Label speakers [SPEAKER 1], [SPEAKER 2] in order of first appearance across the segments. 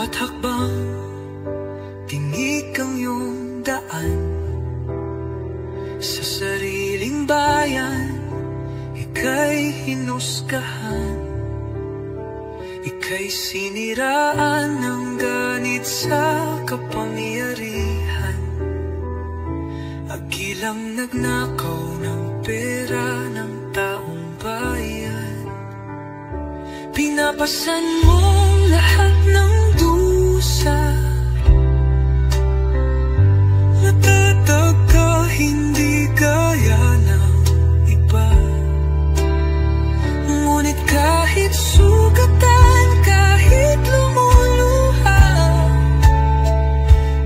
[SPEAKER 1] Bawat hakbang, tinig ang iyong daan. Sa sariling bayan, ika'y hinusgahan. Ika'y siniraan ng ganit sa kapangyarihan. Agilang nagnakaw ng pera ng taong bayan. Pinapasan mong lahat ng dusa. Natatag ka, hindi gaya ng iba. Ngunit kahit sugatan, kahit lumuluha,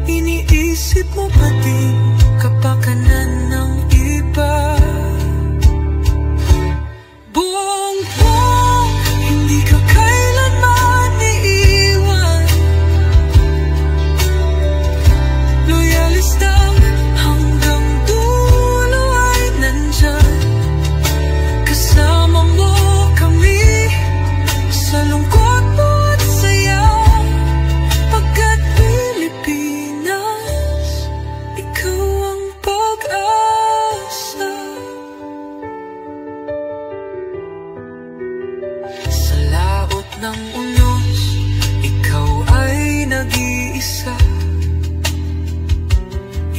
[SPEAKER 1] iniisip mo pa din kapakanan ng iba. Buong-buong, hindi ka kailanman iiwan. Loyalista hanggang dulo ay nandyan. Kasama mo kami sa lungkot mo at saya. Pagkat Pilipinas, ikaw ang pag-asa. Sa laot ng unos, ikaw ay nag-iisa.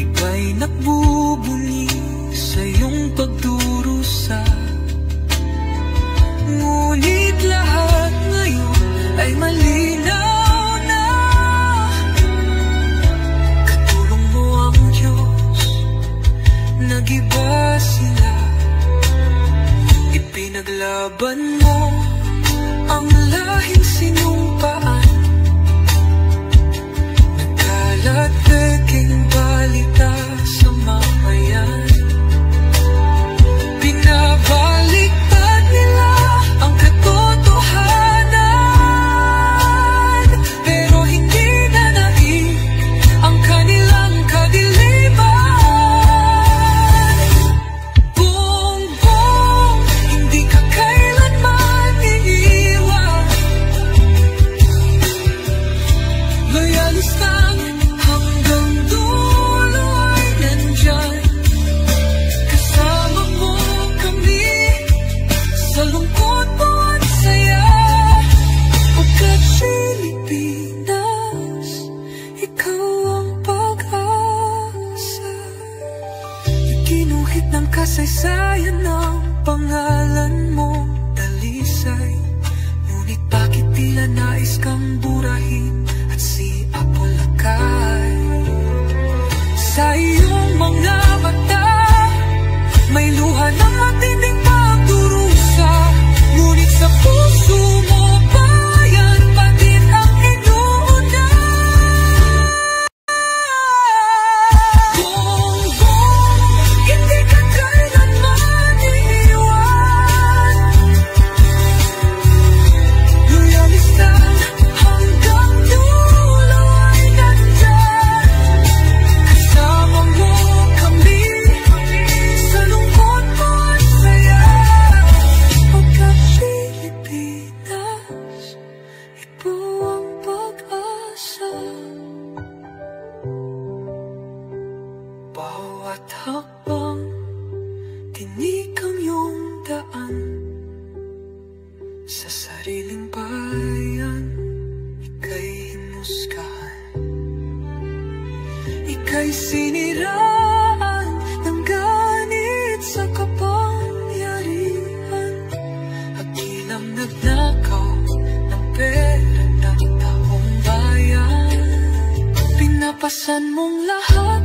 [SPEAKER 1] Iba'y nagbubunyi sa iyong pagdurusa. Ngunit lahat ngayon ay malinaw na. Katulong mo ang Diyos, nag-iba sila. Ipinaglaban mo ang lahing sinumpaan. Nagkalat peking balita sa mamayan. Pinabaliktad nila ang katotohanan, pero hindi na naig ang kanilang kadiliman. Buong-buong, hindi ka kailanman iiwan. Loyalista hanggang dulo ay nandyan. Kasama mo kami sa lungkot mo at saya. Pagkat Pilipinas, ikaw ang pag-asa. Iginuhit ng kasaysayan ng pangalan mong dalisay. Ngunit bakit tila nais kang burahin at siapolakay? Sa iyong mga mata, may luha ng matinding pagdurusa. Ngunit sa puso mo, bayan pa din ang inuuna. Buong-buong, hindi ka kailanman iiwan. Loyalista hanggang dulo ay nandyan. Kasama mo kami sa lungkot mo at saya. Pagkat Pilipinas, ikaw ang pag-asa. Bawat hakbang, tinig ang iyong daan. Sa sariling bayan, ika'y hinusgahan. Ika'y siniraan ng ganit sa kapangyarihan. Agilang nagnakaw ng pera ng taong bayan. Pinapasan mong lahat